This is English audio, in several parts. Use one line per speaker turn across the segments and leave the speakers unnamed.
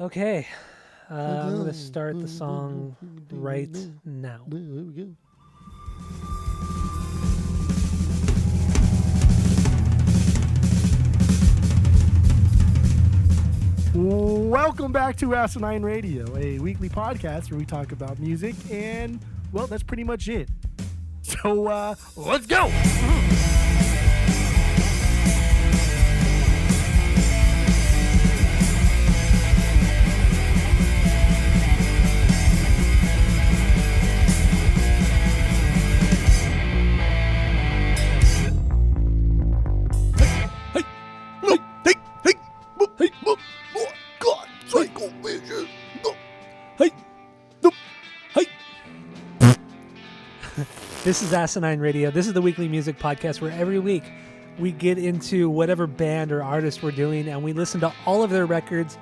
Okay. I'm going to start the song right now.
Here we go. Welcome back to Asinine Radio, a weekly podcast where we talk about music, and, well, that's pretty much it. So, let's go!
This is Asinine Radio. This is the weekly music podcast where every week we get into whatever band or artist we're doing and we listen to all of their records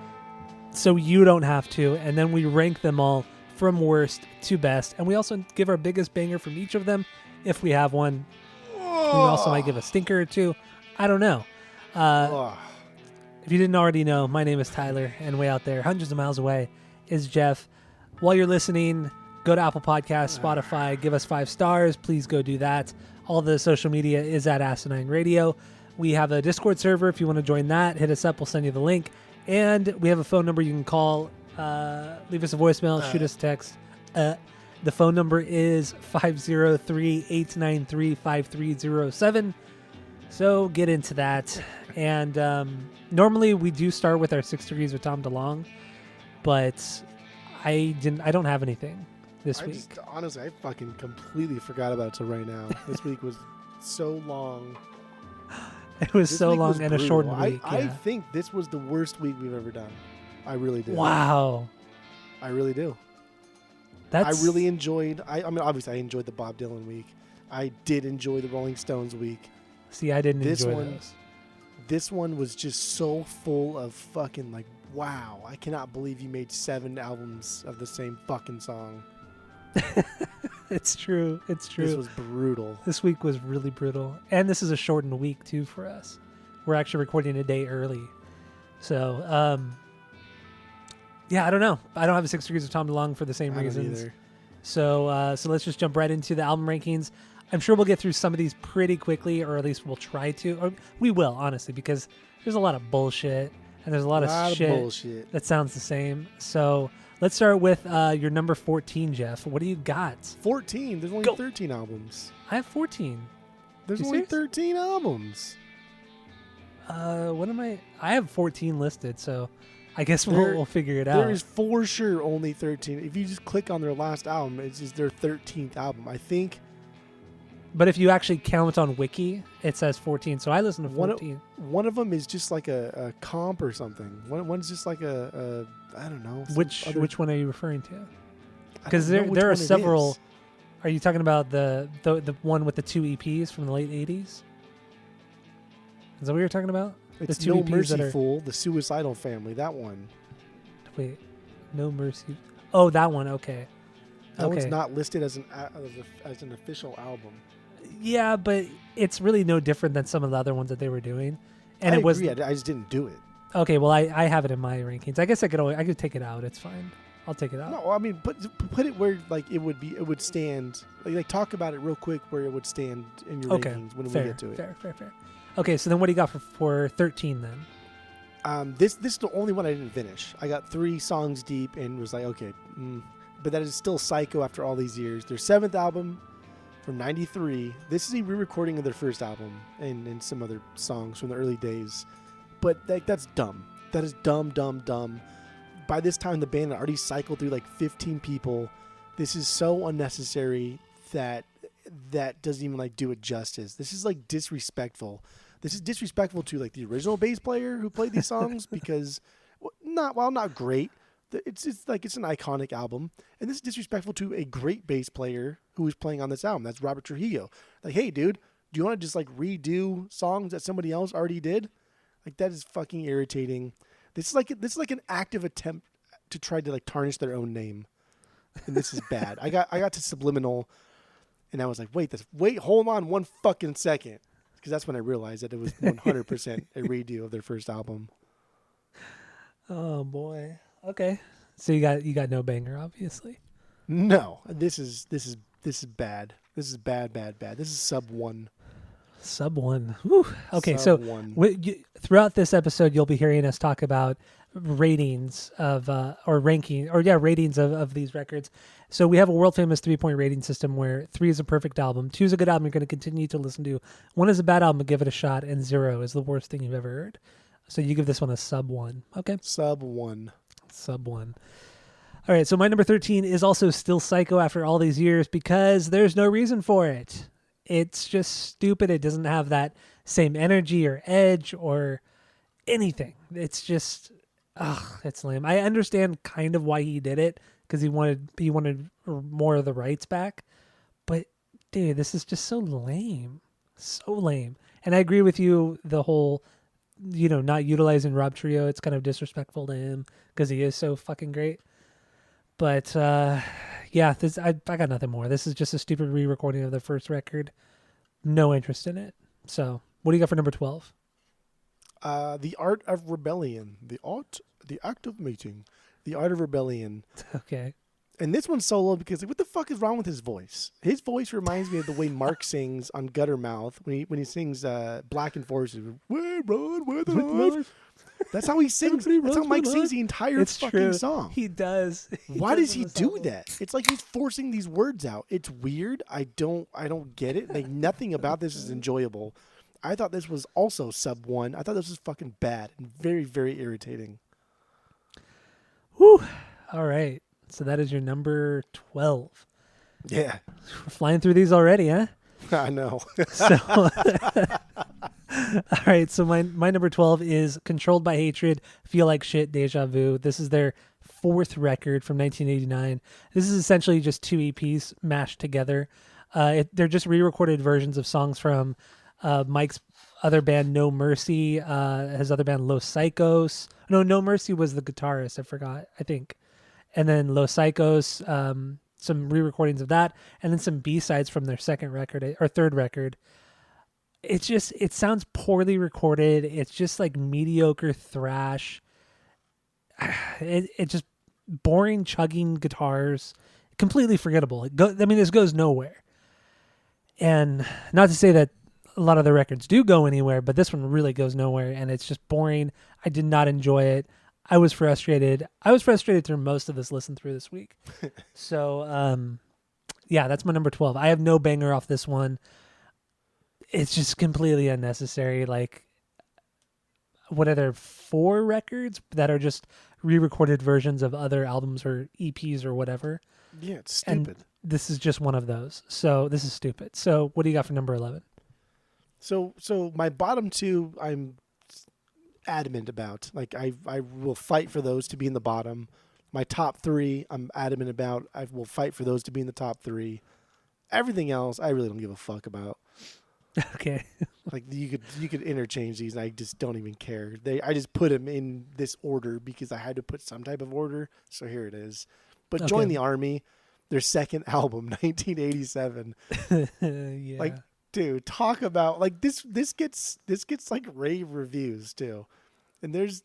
so you don't have to, and then we rank them all from worst to best, and we also give our biggest banger from each of them if we have one. We also might give a stinker or two. I don't know. If you didn't already know, my name is Tyler, and way out there, hundreds of miles away, is Jeff. While you're listening, go to Apple Podcasts, Spotify, give us 5 stars. Please go do that. All the social media is at Asinine Radio. We have a Discord server. If you want to join that, hit us up. We'll send you the link. And we have a phone number you can call. Leave us a voicemail. Shoot us a text. The phone number is 503-893-5307. So get into that. And normally we do start with our 6 Degrees with Tom DeLonge, but I don't have anything this week.
Honestly, I fucking completely forgot about it till right now. This week was so long.
It was so long and a shortened week.
I think this was the worst week we've ever done. I really do.
Wow.
I really do. I really enjoyed. I mean, obviously, I enjoyed the Bob Dylan week. I did enjoy the Rolling Stones week.
See, I didn't enjoy those.
This one was just so full of fucking like, wow, I cannot believe you made 7 albums of the same fucking song.
It's true. It's true.
This was brutal.
This week was really brutal. And this is a shortened week, too, for us. We're actually recording a day early. So, yeah, I don't know. I don't have a 6 Degrees of Tom DeLonge for the same reasons.
Either.
So let's just jump right into the album rankings. I'm sure we'll get through some of these pretty quickly, or at least we'll try to. Or we will, honestly, because there's a lot of bullshit. And there's a lot of shit that sounds the same. So let's start with your number 14, Jeff. What do you got?
14? There's only 13 albums.
I have 14.
There's only 13 albums.
What am I? I have 14 listed, so I guess we'll figure it out.
There is for sure only 13. If you just click on their last album, it's just their 13th album, I think.
But if you actually count on Wiki, it says 14. So I listen to 14.
One of them is just like a comp or something. One's just like a I don't know.
Which one are you referring to? Because there are several. Are you talking about the one with the 2 EPs from the late 80s? Is that what you're talking about?
It's
the 2
No
EPs
Mercy Fool, the Suicidal Family, that one.
Wait, No Mercy. Oh, that one. Okay.
That one's not listed as an official album.
Yeah, but it's really no different than some of the other ones that they were doing. And
I agree. I just didn't do it.
Okay, well, I have it in my rankings. I guess I could take it out. It's fine. I'll take it out.
No, I mean, put it where like it would stand. Like talk about it real quick where it would stand in your rankings when we get to it.
Fair. Okay, so then what do you got for 13 then?
This is the only one I didn't finish. I got 3 songs deep and was like, okay, but that is still Psycho after all these years. Their 7th album from '93. This is a re-recording of their first album and some other songs from the early days. But that's dumb. That is dumb. By this time, the band had already cycled through like 15 people. This is so unnecessary that doesn't even like do it justice. This is like disrespectful. This is disrespectful to like the original bass player who played these songs because not great. It's an iconic album, and this is disrespectful to a great bass player who is playing on this album. That's Robert Trujillo. Like, hey, dude, do you want to just like redo songs that somebody else already did? Like, that is fucking irritating. This is like an active attempt to try to like tarnish their own name, and this is bad. I got to Subliminal, and I was like, wait, hold on one fucking second, because that's when I realized that it was 100% a redo of their first album.
Oh boy. Okay. So you got no banger, obviously.
No, this is bad. This is bad. This is sub 1.
Sub 1. Whew. Okay,
Sub
so
1.
throughout this episode, you'll be hearing us talk about ratings of ratings of these records. So we have a world famous 3-point rating system where 3 is a perfect album, 2 is a good album you're going to continue to listen to, 1 is a bad album, give it a shot, and 0 is the worst thing you've ever heard. So you give this one a sub 1. Okay.
Sub 1.
Sub 1. All right, so my number 13 is also still Psycho after all these years because there's no reason for it. It's just stupid. It doesn't have that same energy or edge or anything. It's just, it's lame. I understand kind of why he did it because he wanted more of the rights back. But dude, this is just so lame. So lame. And I agree with you, the whole, not utilizing Rob Trio, it's kind of disrespectful to him because he is so fucking great. But yeah, I got nothing more. This is just a stupid re-recording of the first record. No interest in it. So, what do you got for number 12?
The Art of Rebellion. The act of mating. The Art of Rebellion.
Okay.
And this one's solo because what the fuck is wrong with his voice? His voice reminds me of the way Mark sings on Guttermouth when he sings Black and Forest. We run with the life. That's how he sings. That's how Mike sings the entire fucking song.
He does.
Why does he do that? It's like he's forcing these words out. It's weird. I don't get it. Like nothing about this is enjoyable. I thought this was also sub 1. I thought this was fucking bad and very, very irritating.
Whew. All right. So that is your number 12.
Yeah.
We're flying through these already, huh?
I know.
So, all right. So my number 12 is Controlled by Hatred, Feel Like Shit, Deja Vu. This is their 4th record from 1989. This is essentially just 2 EPs mashed together. They're just re-recorded versions of songs from Mike's other band, No Mercy, his other band, Los Psychos. No Mercy was the guitarist. I forgot, I think. And then Los Psychos, some re-recordings of that, and then some B-sides from their 2nd record or 3rd record. It sounds poorly recorded. It's just like mediocre thrash. It's just boring chugging guitars, completely forgettable. This goes nowhere. And not to say that a lot of the records do go anywhere, but this one really goes nowhere, and it's just boring. I did not enjoy it. I was frustrated. Through most of this listen through this week. So, yeah, that's my number 12. I have no banger off this one. It's just completely unnecessary. Like, what are there, 4 records that are just re-recorded versions of other albums or EPs or whatever?
Yeah, it's stupid.
And this is just one of those. So this is stupid. So what do you got for number 11?
So my bottom 2, I'm adamant about. Like I will fight for those to be in the bottom. My top 3, I'm adamant about. I will fight for those to be in the top 3. Everything else, I really don't give a fuck about.
Okay.
Like you could interchange these, and I just don't even care. I just put them in this order because I had to put some type of order. So here it is. But Join the Army, their 2nd album, 1987.
Yeah.
Like, dude, talk about like this gets like rave reviews too. And there's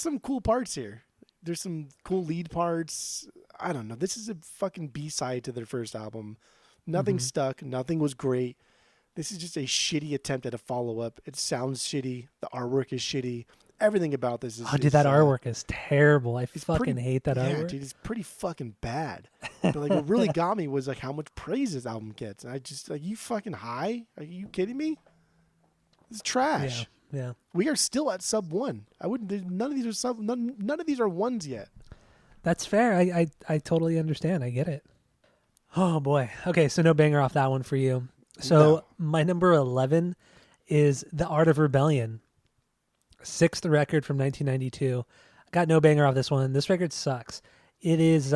some cool parts here. There's some cool lead parts. I don't know. This is a fucking B-side to their first album. Nothing stuck. Nothing was great. This is just a shitty attempt at a follow-up. It sounds shitty. The artwork is shitty. Everything about this is...
Oh, dude, that artwork is terrible. I fucking hate that artwork.
Yeah, dude, it's pretty fucking bad. But like, what really got me was like how much praise this album gets. And I just, like, you fucking high? Are you kidding me? It's trash.
Yeah.
We are still at sub 1. I wouldn't... None of these are ones yet.
That's fair. I totally understand. I get it. Oh, boy. Okay, so no banger off that one for you. So my number 11 is The Art of Rebellion, 6th record from 1992. I got no banger off this one. This record sucks. It is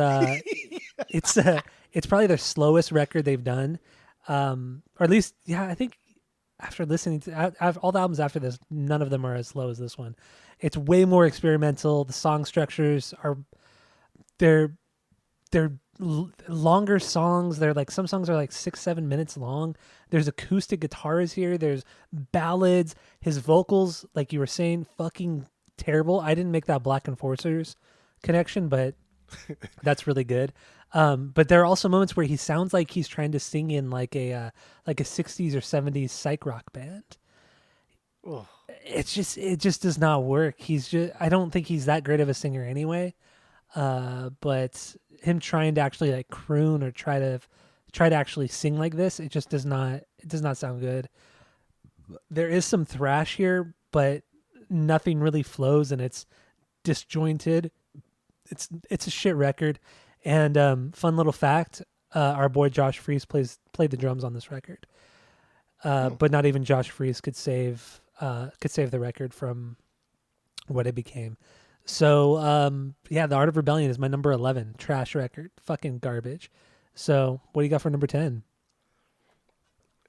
it's probably their slowest record they've done, or at least I think after listening to all the albums after this, none of them are as slow as this one. It's way more experimental. The song structures are they're longer songs. They're like, some songs are like 6-7 minutes long. There's acoustic guitars here. There's ballads. His vocals, like you were saying, fucking terrible. I didn't make that Black Enforcers connection, but that's really good. But there are also moments where he sounds like he's trying to sing in like a 60s or 70s psych rock band.
Oh.
It just does not work. I don't think he's that great of a singer anyway. But him trying to actually like croon or try to actually sing like this, it does not sound good. There is some thrash here, but nothing really flows, and it's disjointed. It's a shit record. And fun little fact, our boy Josh Freese played the drums on this record. But not even Josh Freese could save the record from what it became. So the Art of Rebellion is my number 11 trash record, fucking garbage. So what do you got for number 10?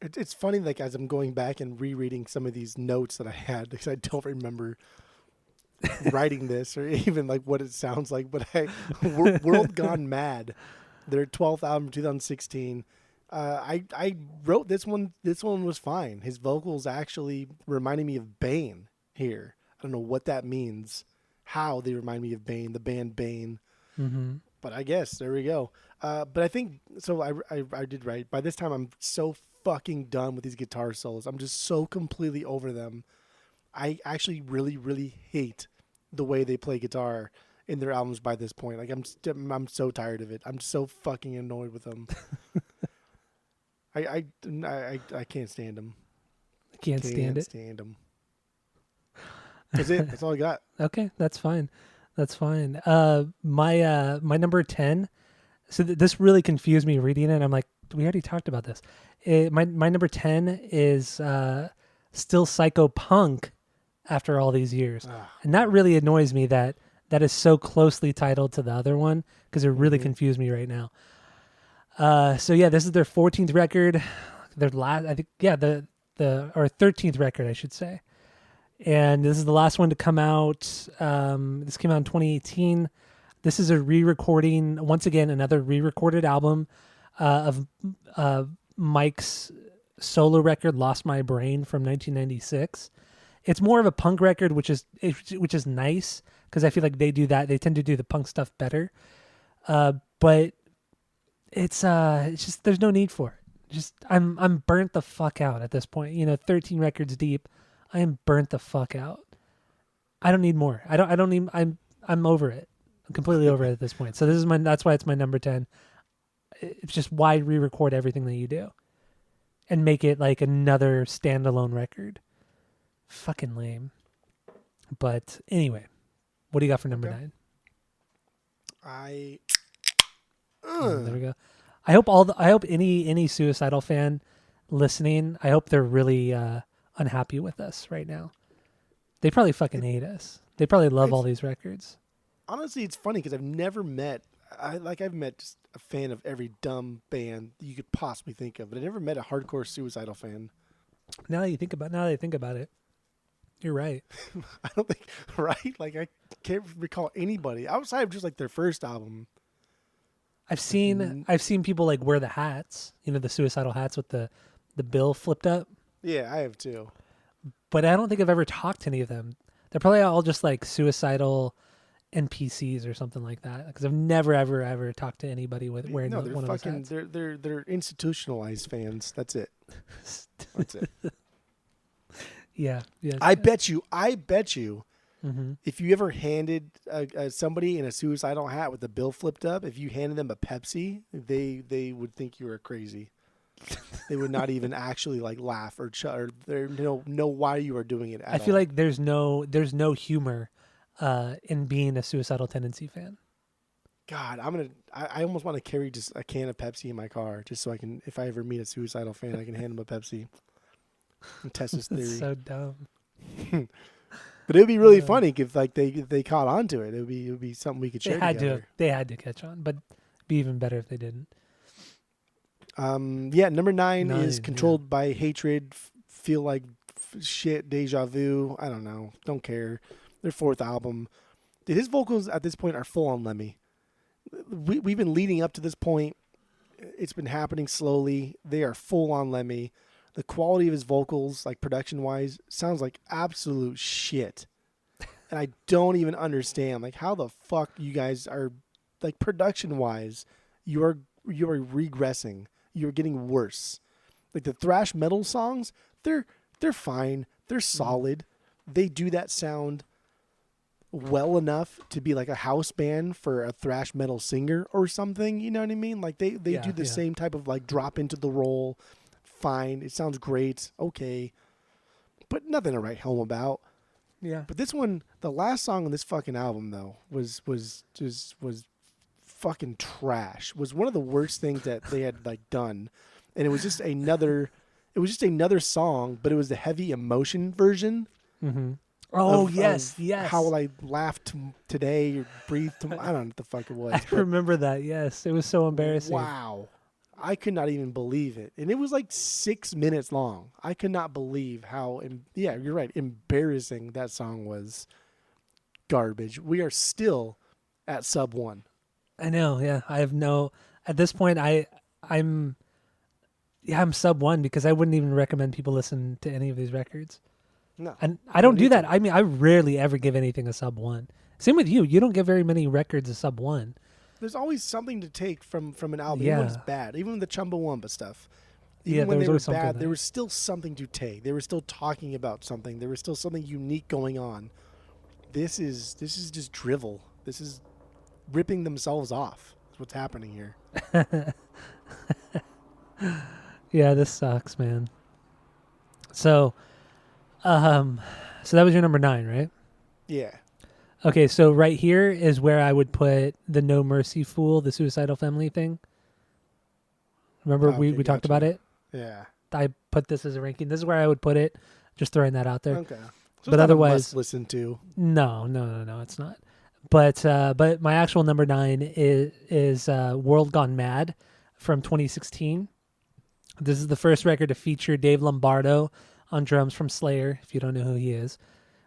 It's funny, like as I'm going back and rereading some of these notes that I had, because I don't remember writing this or even like what it sounds like. But World Gone Mad, their 12th album, 2016. I wrote this one. This one was fine. His vocals actually reminded me of Bane here. I don't know what that means. How they remind me of Bane, the band Bane.
Mm-hmm.
But I guess there we go. But I think so. I did right. By this time, I'm so fucking done with these guitar solos. I'm just so completely over them. I actually really, really hate the way they play guitar in their albums by this point. Like I'm so tired of it. I'm so fucking annoyed with them. I can't stand them.
Can't stand it.
Stand them. That's it. That's all I got.
Okay, that's fine. That's fine. My number 10. So this really confused me reading it. I'm like, we already talked about this. My number 10 is still Psycho Punk after all these years. And that really annoys me that is so closely titled to the other one, because it really confused me right now. So yeah, this is their 14th record. Their last, I think, or 13th record, I should say. And this is the last one to come out. This came out in 2018. This is a re-recording, once again, another re-recorded album of Mike's solo record, Lost My Brain, from 1996. It's more of a punk record, which is nice, because I feel like they do that. They tend to do the punk stuff better. But it's just, there's no need for it. Just I'm burnt the fuck out at this point. 13 records deep. I am burnt the fuck out. I don't need more. I don't need. I'm over it. I'm completely over it at this point. So that's why it's my number 10. It's just, why re-record everything that you do and make it like another standalone record? Fucking lame. But anyway, what do you got for number 9? There we go. I hope any Suicidal fan listening, I hope they're really unhappy with us right now. They probably fucking hate us. They probably love all these records.
Honestly, it's funny because I've never met. I've met just a fan of every dumb band you could possibly think of, but I never met a hardcore Suicidal fan.
Now that I think about it, you're right.
I don't think right. Like, I can't recall anybody outside of just like their first album.
I've seen people like wear the hats, the Suicidal hats with the bill flipped up.
Yeah, I have too.
But I don't think I've ever talked to any of them. They're probably all just like Suicidal NPCs or something like that. Because I've never ever talked to anybody with wearing one of those hats.
They're institutionalized fans. That's it. That's it.
Yeah.
I bet you.
Mm-hmm.
If you ever handed somebody in a Suicidal hat with the bill flipped up, if you handed them a Pepsi, they would think you were crazy. They would not even actually like laugh or know why you are doing it. I
feel like there's no humor in being a Suicidal Tendency fan.
God, I almost want to carry just a can of Pepsi in my car, just so I can, if I ever meet a Suicidal fan, I can hand them a Pepsi and test this theory.
That's so dumb.
But it would be really funny if like they caught on to it. It would be something we could share together.
They had to catch on, but it'd be even better if they didn't.
Number 9 is Controlled by Hatred. Feel like shit, Deja Vu. I don't know. Don't care. Their 4th album. Dude, his vocals at this point are full on Lemmy. We've been leading up to this point. It's been happening slowly. They are full on Lemmy. The quality of his vocals, like production wise, sounds like absolute shit. and I don't even understand like how the fuck you guys are like production wise, you are regressing. You're getting worse. Like the thrash metal songs, they're fine. They're solid. They do that sound well enough to be like a house band for a thrash metal singer or something. You know what I mean? Like they do the same type of like drop into the role. Fine. It sounds great. Okay. But nothing to write home about.
Yeah.
But this one, the last song on this fucking album though, was fucking trash. Was one of the worst things that they had like done. And it was just another song, but it was the heavy emotion version.
Mm-hmm. Oh,
of
yes.
How I laughed today or breathed. I don't know what the fuck it was.
I remember that. Yes. It was so embarrassing.
Wow. I could not even believe it. And it was like 6 minutes long. I could not believe how, yeah, you're right, embarrassing that song was. Garbage. We are still at sub 1.
I know. Yeah. I have at this point, I'm sub 1 because I wouldn't even recommend people listen to any of these records.
No.
And I don't do that. I mean, I rarely ever give anything a sub 1. Same with you. You don't give very many records a sub 1.
There's always something to take from an album,
Yeah.
even when it's bad. Even the Chumbawamba stuff.
Yeah,
Even when
there
they
was
were
always something
bad,
there.
there was still something to take. They were still talking about something. There was still something unique going on. This is just drivel. This is ripping themselves off. That's what's happening here.
Yeah, this sucks, man. So that was your number 9, right?
Yeah.
Okay, so right here is where I would put the No Mercy Fool, the Suicidal Family thing. Remember we talked about it?
Yeah.
I put this as a ranking. This is where I would put it. Just throwing that out there.
Okay. So
But
it's not a
otherwise,
must listen to.
No, it's not. But my actual number 9 is World Gone Mad from 2016. This is the first record to feature Dave Lombardo on drums from Slayer, if you don't know who he is,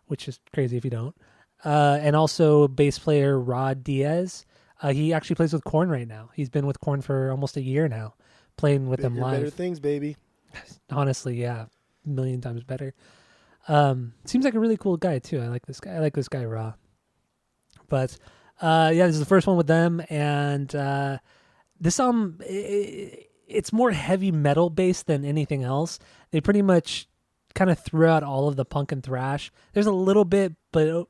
which is crazy if you don't. And also bass player Rod Diaz. He actually plays with Korn right now. He's been with Korn for almost a year now, playing with them live.
Better things, baby.
Honestly, yeah, a million times better. Seems like a really cool guy too. I like this guy. I like this guy raw. But yeah, this is the first one with them, and this album it's more heavy metal based than anything else. They pretty much kind of threw out all of the punk and thrash. There's a little bit, but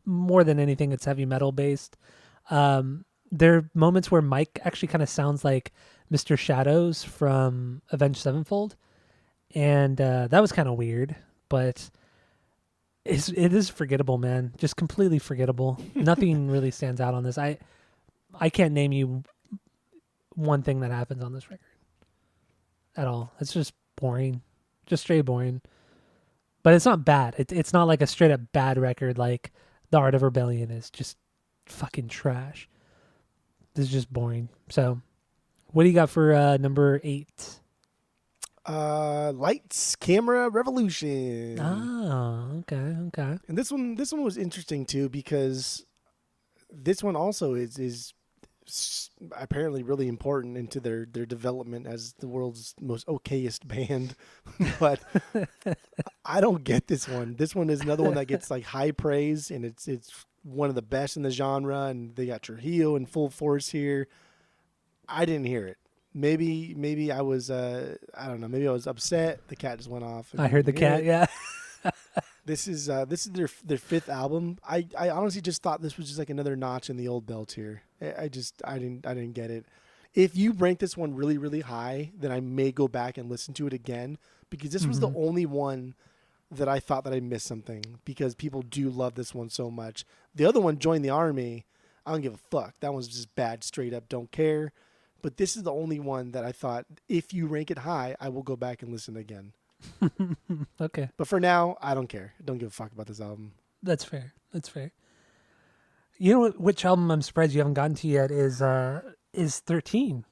more than anything, it's heavy metal based. There are moments where Mike actually kind of sounds like Mr. Shadows from Avenged Sevenfold, and that was kind of weird, but it is forgettable, man. Just completely forgettable. Nothing really stands out on this. I can't name you one thing that happens on this record at all. It's just boring, just straight boring. But it's not bad. It's not like a straight up bad record like The Art of Rebellion is. Just fucking trash. This is just boring. So, what do you got for number 8?
Lights, Camera, Revolution.
Oh, okay.
And this one was interesting too because this one also is apparently really important into their development as the world's most okayest band. But I don't get this one. This one is another one that gets like high praise, and it's one of the best in the genre, and they got Trujillo in full force here. I didn't hear it. Maybe I was I don't know, maybe I was upset. The cat just went off.
I heard the cat, yeah.
This is their 5th album. I honestly just thought this was just like another notch in the old belt here. I didn't get it. If you rank this one really, really high, then I may go back and listen to it again, because this was the only one that I thought that I missed something, because people do love this one so much. The other one, Join the Army, I don't give a fuck. That one's just bad, straight up, don't care. But this is the only one that I thought, if you rank it high, I will go back and listen again.
Okay.
But for now, I don't care. I don't give a fuck about this album.
That's fair. You know which album I'm surprised you haven't gotten to yet is 13.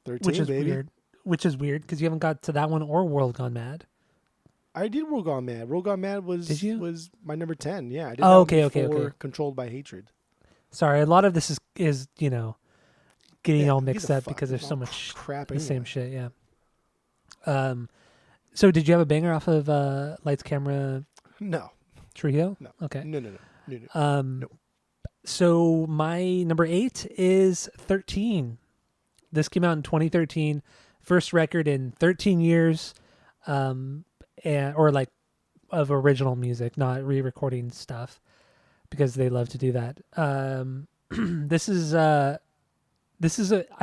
13,
which is
baby.
weird. Which is weird because you haven't got to that one or World Gone Mad.
I did World Gone Mad. World Gone Mad was
Did you?
was my number 10. Yeah, I did.
Oh,
that
okay.
before Controlled by Hatred.
Sorry, a lot of this is getting all
Who gives
mixed
a
up
fuck?
because there's
It's
so
all
much
crap.
the
Anyway.
same shit. Yeah. So did you have a banger off of Lights Camera?
No.
Tree Hill?
No.
Okay.
No.
No. So my number 8 is 13. This came out in 2013. First record in 13 years, or like of original music, not re-recording stuff, because they love to do that. This is I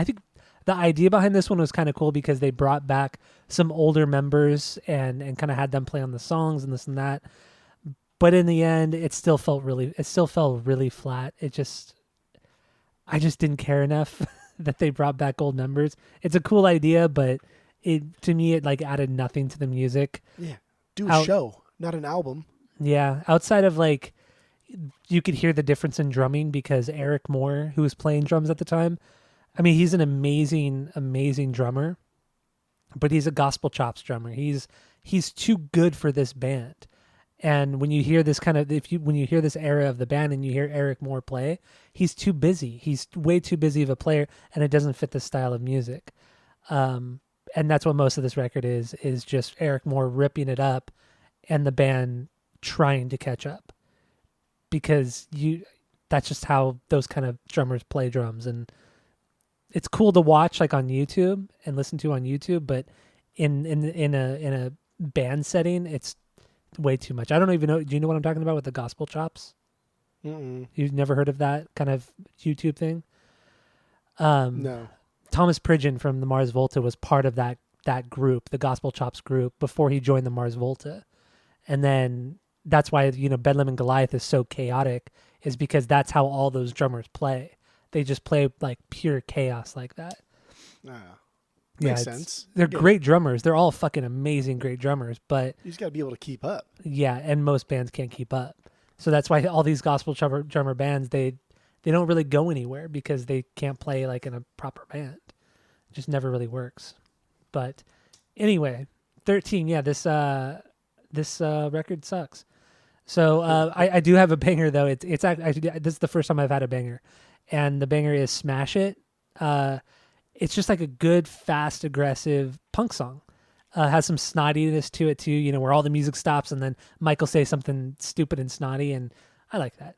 think the idea behind this one was kind of cool because they brought back some older members and kind of had them play on the songs and this and that. But in the end, it still felt really flat. I just didn't care enough that they brought back old members. It's a cool idea, but to me it like added nothing to the music.
Yeah. Do a show, not an album.
Yeah. Outside of like, you could hear the difference in drumming because Eric Moore, who was playing drums at the time, I mean, he's an amazing drummer, but he's a gospel chops drummer. He's too good for this band. And when you hear this when you hear this era of the band and you hear Eric Moore play, he's too busy. He's way too busy of a player, and it doesn't fit the style of music. And that's what most of this record is just Eric Moore ripping it up and the band trying to catch up, because that's just how those kind of drummers play drums. And it's cool to watch like on YouTube and listen to on YouTube, but in a band setting, it's way too much. I don't even know. Do you know what I'm talking about with the gospel chops?
Mm-mm.
You've never heard of that kind of YouTube thing?
No.
Thomas Pridgeon from the Mars Volta was part of that group, the gospel chops group, before he joined the Mars Volta. And then that's why, Bedlam and Goliath is so chaotic, is because that's how all those drummers play. They just play like pure chaos like that.
Makes sense.
They're great drummers. They're all fucking amazing, great drummers, but
you just got to be able to keep up.
Yeah, and most bands can't keep up. So that's why all these gospel drummer bands, they don't really go anywhere because they can't play like in a proper band. It just never really works. But anyway, 13. Yeah, this record sucks. So I do have a banger though. It's actually, this is the first time I've had a banger, and the banger is "Smash It." It's just like a good, fast, aggressive punk song. Has some snottiness to it too, where all the music stops and then Michael says something stupid and snotty, and I like that.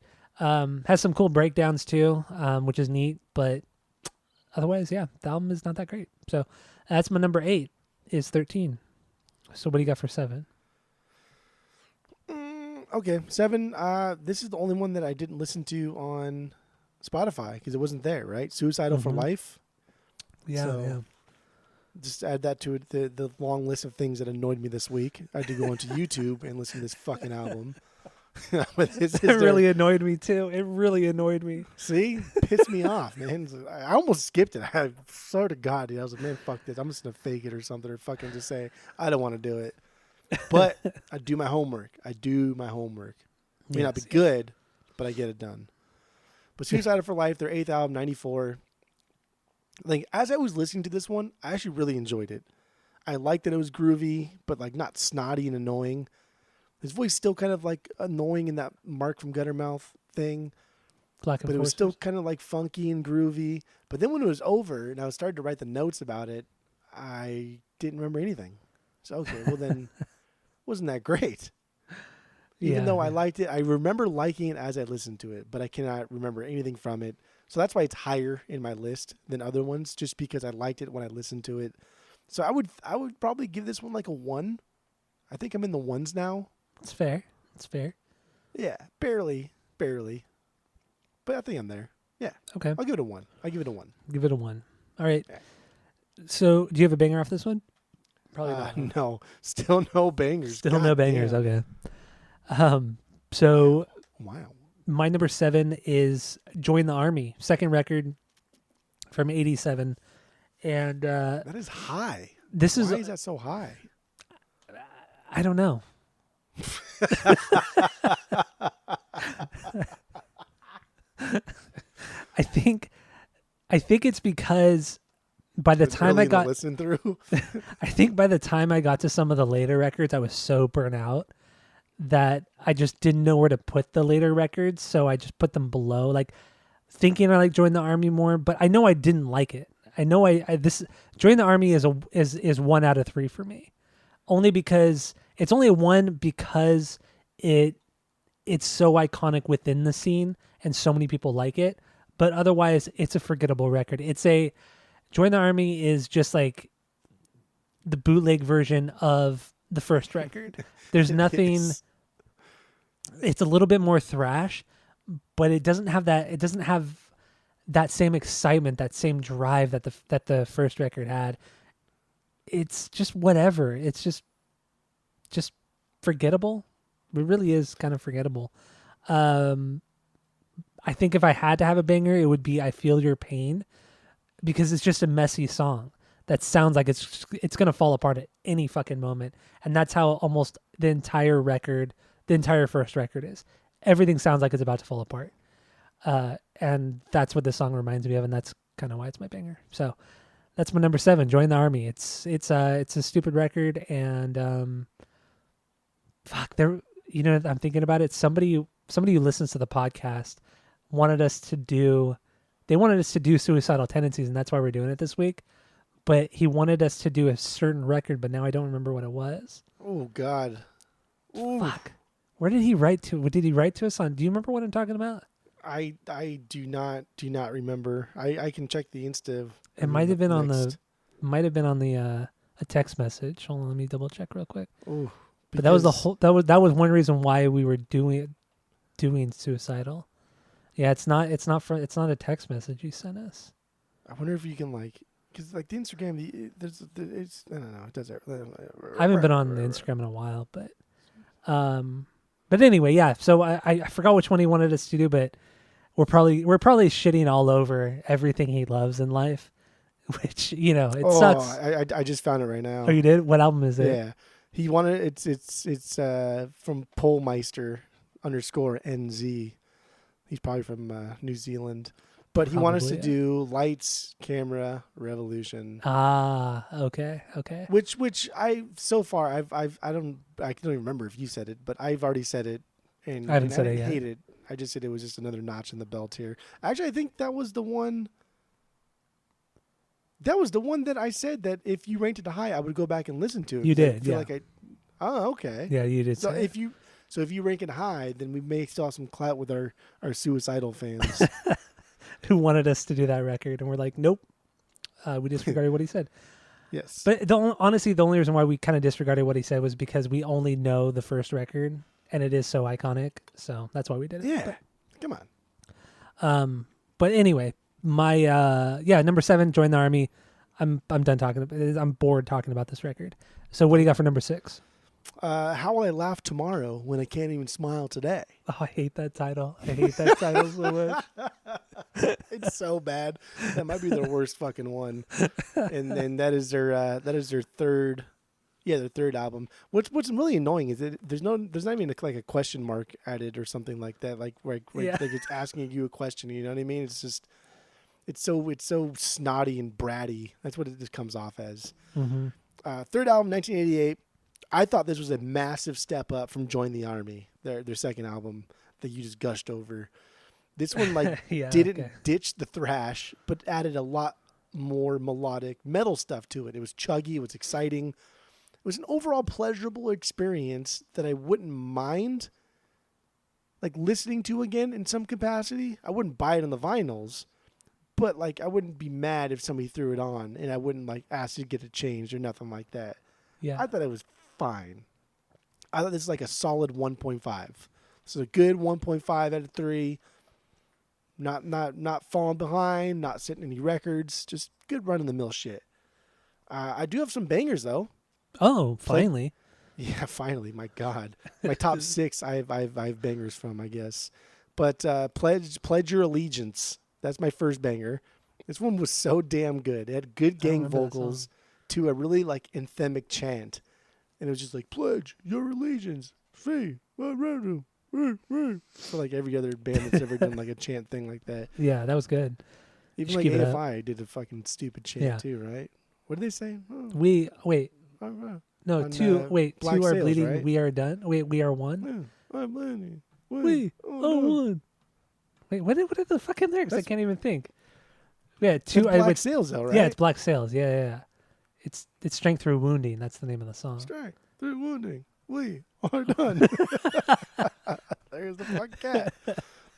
Has some cool breakdowns too, which is neat, but otherwise, yeah, the album is not that great. So that's my number 8 is 13. So what do you got for 7?
Okay, 7. This is the only one that I didn't listen to on Spotify because it wasn't there, right? Suicidal for Life.
Yeah,
so
yeah.
Just add that to it, the long list of things that annoyed me this week. I had to go onto YouTube and listen to this fucking album. But it
really annoyed me too. It really annoyed me.
See? Pissed me off, man. I almost skipped it. I swear to God, dude. I was like, man, fuck this. I'm just going to fake it or something, or fucking just say, I don't want to do it. But I do my homework. May not be good, but I get it done. But Suicidal for Life, their 8th album, 94. Like, as I was listening to this one, I actually really enjoyed it. I liked that it was groovy, but like not snotty and annoying. His voice still kind of like annoying in that Mark from Guttermouth thing. But it was still kind of like funky and groovy. But then when it was over and I was starting to write the notes about it, I didn't remember anything. So, okay, well then, wasn't that great? Even though I liked it, I remember liking it as I listened to it, but I cannot remember anything from it. So that's why it's higher in my list than other ones, just because I liked it when I listened to it. So I would probably give this one like a 1. I think I'm in the 1s now.
It's fair.
Yeah, barely. But I think I'm there. Yeah.
Okay.
I'll give it a 1.
Give it a 1. All right. Yeah. So do you have a banger off this one?
Probably not. No. Still no bangers.
Still no bangers. Damn. Okay. So
wow.
My number 7 is Join the Army, second record from 87. And
that is high.
Why
is that so high?
I don't know. I think it's because by the time I got
listen through,
I think by the time I got to some of the later records, I was so burnt out that I just didn't know where to put the later records, so I just put them below, like thinking I like Join the Army more, but I know I didn't like it. I know this Join the Army is 1 out of 3 for me, only because it's only a 1 because it it's so iconic within the scene and so many people like it. But otherwise, it's a forgettable record. Join the Army is just like the bootleg version of the first record. There's nothing. It's a little bit more thrash, but it doesn't have that. It doesn't have that same excitement, that same drive that the first record had. It's just whatever. It's just forgettable. It really is kind of forgettable. I think if I had to have a banger, it would be "I Feel Your Pain," because it's just a messy song that sounds like it's going to fall apart at any fucking moment. And that's how almost the entire first record is. Everything sounds like it's about to fall apart. And that's what this song reminds me of, and that's kind of why it's my banger. So that's my number 7, Join the Army. It's a stupid record, and I'm thinking about it. Somebody who listens to the podcast wanted us to do Suicidal Tendencies, and that's why we're doing it this week. But he wanted us to do a certain record, but now I don't remember what it was.
Oh God. Ooh.
Fuck. Where did he write to? What did he write to us on? Do you remember what I'm talking about?
I do not remember. I can check the Insta.
It might have been on the a text message. Hold on, let me double check real quick.
Ooh,
but that was one reason why we were doing Suicidal. Yeah, it's not a text message you sent us.
I wonder if you can because the Instagram, it's I don't know, it does it.
I haven't been on the Instagram in a while, but anyway, yeah. So I forgot which one he wanted us to do, but we're probably shitting all over everything he loves in life, which it sucks.
I just found it right now.
Oh, you did? What album is it?
Yeah, he wanted it's from Polmeister _NZ. He's probably from New Zealand. But he wanted us to do Lights, Camera, Revolution.
Ah, okay.
Which I so far I don't even remember if you said it, but I've already said it, and
I haven't said it yet.
Hate it. I just said it was just another notch in the belt here. Actually, I think that was the one. That was the one that I said that if you ranked it high, I would go back and listen to it.
You did, yeah.
Oh, okay.
Yeah, you did.
So if you rank it high, then we may still have some clout with our suicidal fans.
Who wanted us to do that record, and we're like, nope. We disregarded what he said.
Yes.
But honestly, the only reason why we kind of disregarded what he said was because we only know the first record, and it is so iconic. So that's why we did it.
Yeah. Come
on. But anyway, my number 7, Join the Army. I'm done talking about it. I'm bored talking about this record. So what do you got for number 6?
How Will I Laugh Tomorrow When I Can't Even Smile Today?
Oh, I hate that title. I hate that title so much.
It's so bad. That might be their worst fucking one. And that is their third, their third album. What's really annoying is that there's not even a question mark added or something like that. Like it's asking you a question. You know what I mean? It's just it's so snotty and bratty. That's what it just comes off as.
Mm-hmm.
Third album, 1988. I thought this was a massive step up from Join the Army, their second album that you just gushed over. This one didn't ditch the thrash, but added a lot more melodic metal stuff to it. It was chuggy. It was exciting. It was an overall pleasurable experience that I wouldn't mind listening to again in some capacity. I wouldn't buy it on the vinyls, but I wouldn't be mad if somebody threw it on, and I wouldn't ask to get it changed or nothing like that.
Yeah.
I thought it was fine. I thought this is a solid 1.5. So a good 1.5 out of 3. Not falling behind, not setting any records, just good run of the mill shit. I do have some bangers though.
Oh, finally.
Yeah, finally. My God, my top 6 I have bangers from, I guess. But Pledge Your Allegiance. That's my first banger. This one was so damn good. It had good gang vocals to a really anthemic chant. And it was just pledge your allegiance, free, so every other band that's ever done a chant thing like that.
Yeah, that was good.
Even AFI did a fucking stupid chant too, right? What did they say? Oh.
Two are bleeding,
right?
we are done. Wait, we are one.
Yeah, I'm bleeding.
We are one. Wait, what are the fucking lyrics? I can't even think. Yeah, two.
It's Black Sails, though, right?
Yeah, it's Black Sails. Yeah. It's Strength Through Wounding. That's the name of the song.
Strength Through Wounding. We are done. There's the fucking cat.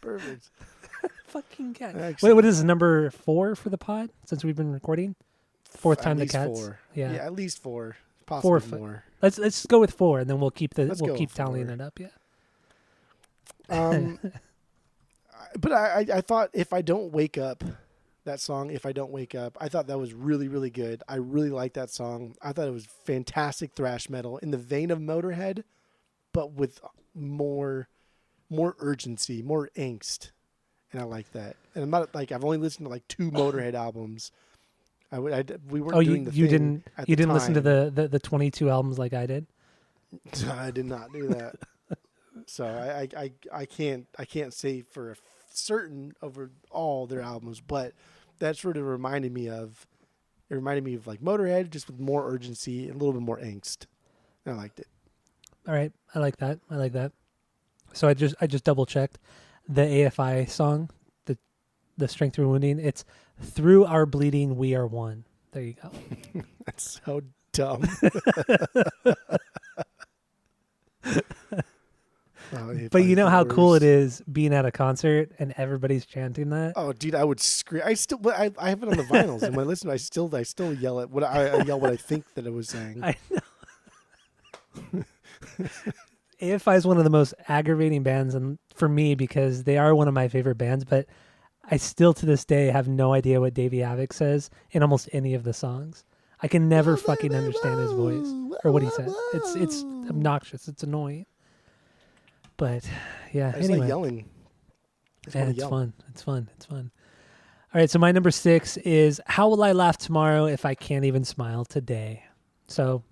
Perfect.
Fucking cat.
Excellent.
Wait, what is number 4 for the pod since we've been recording? Fourth time
At
the
least
cats.
4.
Yeah.
At least 4. Possibly
4
more.
Let's go with 4, and then we'll keep
Let's go with
tallying
4.
it up. Yeah.
But I thought If I Don't Wake Up, that song, If I Don't Wake Up, I thought that was really, really good. I really liked that song. I thought it was fantastic thrash metal in the vein of Motorhead, but with more urgency, more angst. And I like that. And I'm not like, I've only listened to like 2 Motorhead albums. We weren't doing the thing
you didn't
at
you
the
didn't listen to
time.
the 22 albums like I did?
I did not do that. So I can't say for a certain over all their albums, but that sort of reminded me of like Motorhead, just with more urgency and a little bit more angst. And I liked it.
All right, I like that. So I just double checked the AFI song, the Strength Through Wounding. It's Through Our Bleeding We Are One. There you go.
That's so dumb.
But you know how cool it is being at a concert and everybody's chanting that?
Oh, dude, I would scream. I have it on the vinyls, and when I listen, I still yell at what I yell what I think that it was saying.
I know. AFI is one of the most aggravating bands, and for me, because they are one of my favorite bands, but I still to this day have no idea what Davey Havok says in almost any of the songs. I can never fucking understand his voice or what he said. It's obnoxious. It's annoying. But yeah,
I just
anyway.
like yelling.
And it's fun. It's fun. All right, so my number 6 is How Will I Laugh Tomorrow If I Can't Even Smile Today? So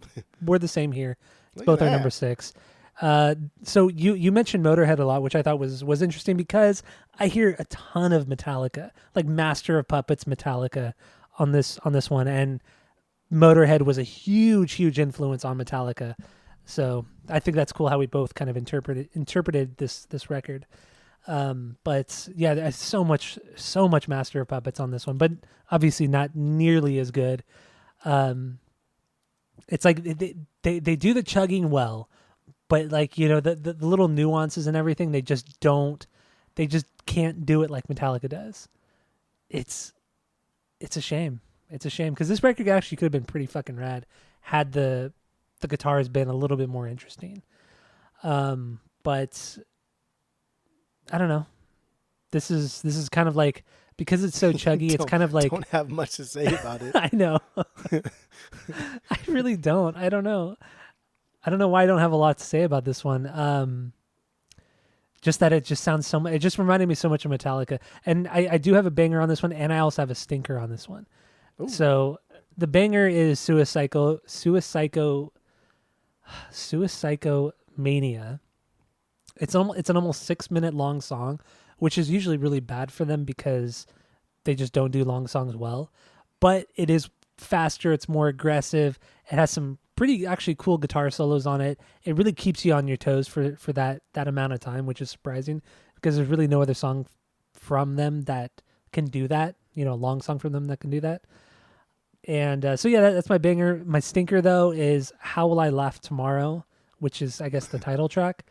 we're the same here. It's both our number 6. So you mentioned Motorhead a lot, which I thought was interesting because I hear a ton of Metallica, like Master of Puppets Metallica on this one, and Motorhead was a huge influence on Metallica. So I think that's cool how we both kind of interpreted this record. But yeah, there's so much Master of Puppets on this one, but obviously not nearly as good. It's like they do the chugging well, but like, you know, the little nuances and everything, they just can't do it like Metallica does. It's a shame. It's a shame because this record actually could have been pretty fucking rad had the guitars been a little bit more interesting. But I don't know. This is kind of like, because it's so chuggy, it's kind of like,
don't have much to say about it.
I know. I really don't. I don't know why I don't have a lot to say about this one. Just that it just sounds it just reminded me so much of Metallica. And I do have a banger on this one, and I also have a stinker on this one. Ooh. So the banger is Suicidal Mania. It's an almost 6-minute long song, which is usually really bad for them because they just don't do long songs well. But it is faster. It's more aggressive. It has some pretty actually cool guitar solos on it. It really keeps you on your toes for that amount of time, which is surprising because there's really no other song from them that can do that. You know, a long song from them that can do that. And so yeah, that's my banger. My stinker though is How Will I Laugh Tomorrow, which is I guess the title track.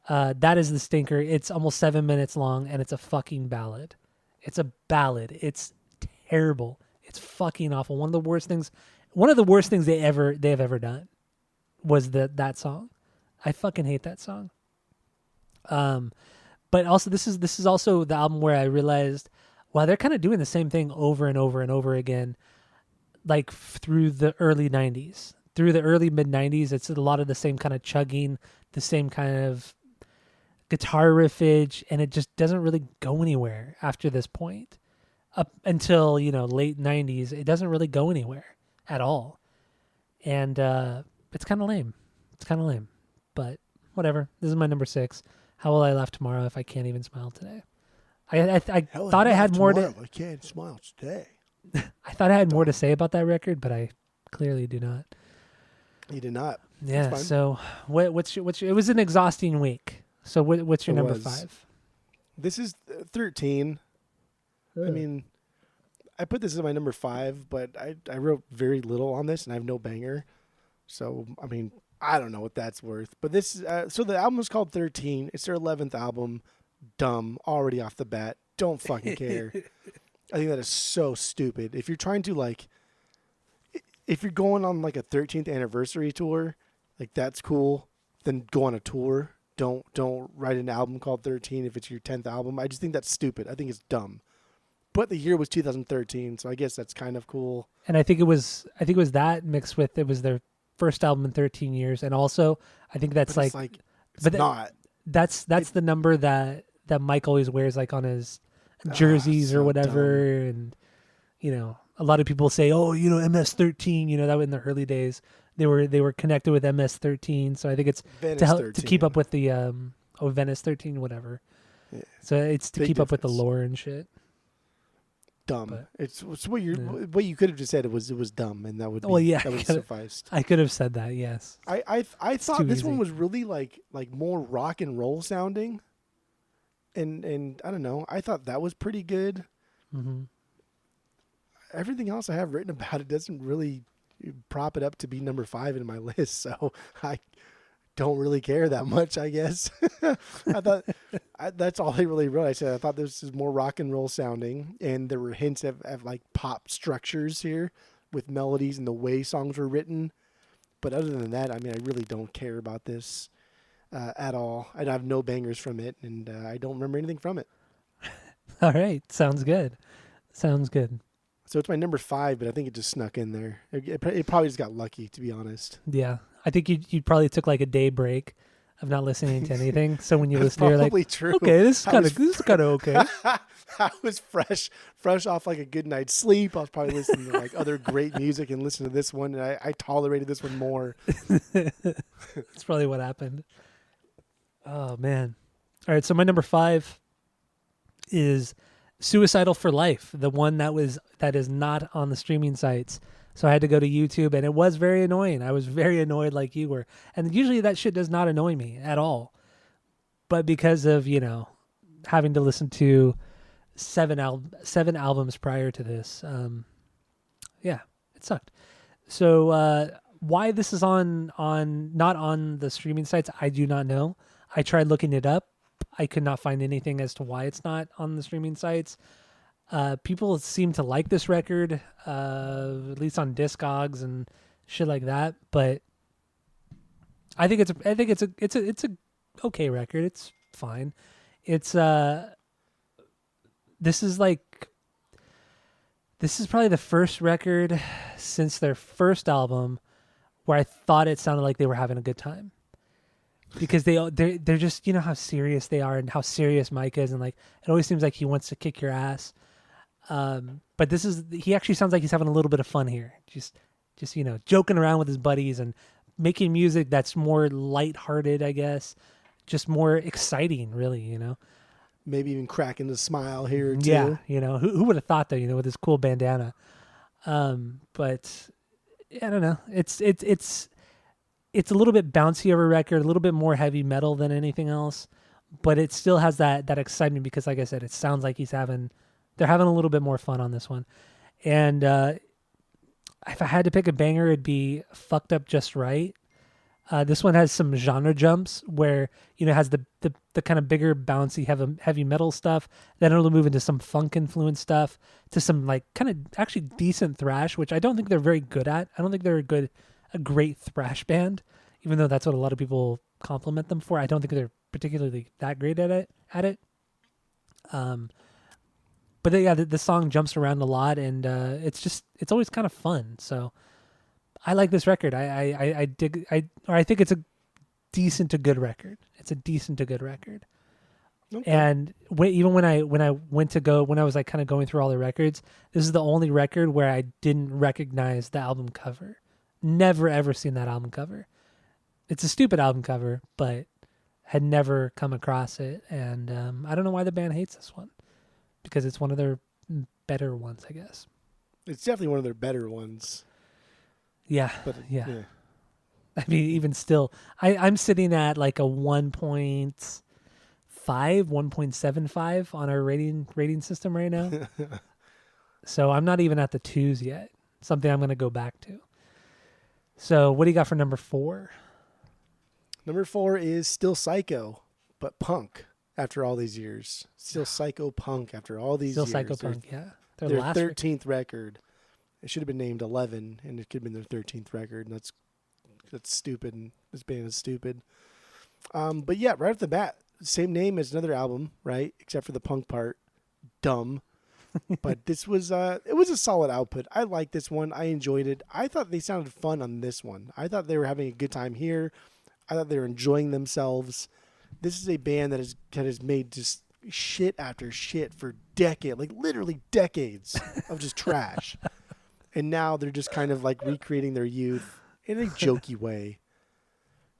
That is the stinker. It's almost 7 minutes long and it's a fucking ballad. It's a ballad. It's terrible. It's fucking awful. One of the worst things they have ever done was that song. I fucking hate that song. But also this is also the album where I realized, wow, they're kind of doing the same thing over and over and over again, like through the early 90s. Through the early mid 90s, it's a lot of the same kind of chugging, the same kind of guitar riffage, and it just doesn't really go anywhere after this point. Up until, you know, late 90s, it doesn't really go anywhere at all. And it's kind of lame. But whatever. This is my number 6. How Will I Laugh Tomorrow If I Can't Even Smile Today? I thought I had more to...
I can't smile today.
I thought I had more to say about that record, but I clearly do not.
You did not.
Yeah, so what's your... It was an exhausting week. So what's your number 5?
This is 13. I mean, I put this as my number 5, but I wrote very little on this, and I have no banger. So, I mean, I don't know what that's worth. But this, so the album is called 13. It's their 11th album. Dumb. Already off the bat. Don't fucking care. I think that is so stupid. If you're trying to like, if you're going on like a 13th anniversary tour, like that's cool. Then go on a tour. Don't write an album called 13 if it's your 10th album. I just think that's stupid. I think it's dumb. But the year was 2013, so I guess that's kind of cool.
And I think it was that mixed with it was their first album in 13 years, and also I think that's
But
like,
it's
but
not.
that's the number that Mike always wears like on his jerseys or
so
whatever, and you know a lot of people say, oh, you know, MS-13, you know, that was in the early days. They were connected with MS-13, so I think it's
Venice
to help
13.
to keep up with the Venice 13, whatever.
Yeah.
So it's to
Big
keep up with the
difference.
lore and shit.
Dumb.
But-
It's what you
Yeah.
what you could have just said. It was dumb, and that would be,
Well, yeah,
that would
I could've-
sufficed.
I could have said that, yes.
I thought
too
this
easy.
one was really like more rock and roll sounding, and I don't know. I thought that was pretty good.
Hmm.
Everything else I have written about it doesn't really prop it up to be number 5 in my list, so I don't really care that much, I guess. I thought that's all I really wrote. I said I thought this is more rock and roll sounding, and there were hints of like pop structures here with melodies and the way songs were written. But other than that, I mean, I really don't care about this at all. I have no bangers from it, and I don't remember anything from it.
All right, sounds good. Sounds good.
So it's my number 5, but I think it just snuck in there. It probably just got lucky, to be honest.
Yeah, I think you probably took like a day break of not listening to anything. So when you
That's
listen, you're like,
probably true.
okay, this is
I
kind
was-
of okay.
I was fresh off like a good night's sleep. I was probably listening to like other great music and listening to this one, and I tolerated this one more.
That's probably what happened. Oh man! All right, so my number 5 is Suicidal for Life, the one that is not on the streaming sites. So I had to go to YouTube, and it was very annoying. I was very annoyed like you were. And usually that shit does not annoy me at all. But because of, you know, having to listen to seven albums prior to this, yeah, it sucked. So why this is not on the streaming sites, I do not know. I tried looking it up. I could not find anything as to why it's not on the streaming sites. People seem to like this record, at least on Discogs and shit like that. But I think it's a okay record. It's fine. It's this is probably the first record since their first album where I thought it sounded like they were having a good time. Because they're just, you know how serious they are and how serious Mike is, and like it always seems like he wants to kick your ass. But he actually sounds like he's having a little bit of fun here. Just you know, joking around with his buddies and making music that's more lighthearted, I guess. Just more exciting, really, you know.
Maybe even cracking the smile here too.
Yeah, you know, who would have thought that, you know, with his cool bandana. But I don't know. It's a little bit bouncy of a record, a little bit more heavy metal than anything else, but it still has that excitement because, like I said, it sounds like they're having a little bit more fun on this one. And if I had to pick a banger, it'd be Fucked Up Just Right. This one has some genre jumps where, you know, it has the kind of bigger bouncy heavy metal stuff. Then it'll move into some funk influenced stuff to some like kind of actually decent thrash, which I don't think they're very good at. I don't think they're a great thrash band, even though that's what a lot of people compliment them for. I don't think they're particularly that great at it. But the song jumps around a lot, and it's always kind of fun. So I like this record. I think it's a decent to good record. It's a decent to good record.
Okay.
And even when I was like kind of going through all the records, this is the only record where I didn't recognize the album cover. Never ever seen that album cover. It's a stupid album cover, but had never come across it, and I don't know why the band hates this one, because it's one of their better ones, I guess.
It's definitely one of their better ones.
Yeah,
But
yeah. I mean, even still, I'm sitting at like a 1.5, 1.75 on our rating system right now. So I'm not even at the 2s yet. Something I'm going to go back to. So what do you got for number 4?
Number 4 is Still Psycho, but punk after all these years. Still Psycho punk after all these
Still
years.
Psychopunk, yeah.
Their
last
13th record. It should have been named 11, and it could have been their 13th record, and that's stupid. And this band is stupid. But yeah, right off the bat, same name as another album, right? Except for the punk part. Dumb. But this was it was a solid output. I liked this one. I enjoyed it. I thought they sounded fun on this one. I thought they were having a good time here. I thought they were enjoying themselves. This is a band that has made just shit after shit for decades, like literally decades of just trash. And now they're just kind of like recreating their youth in a jokey way.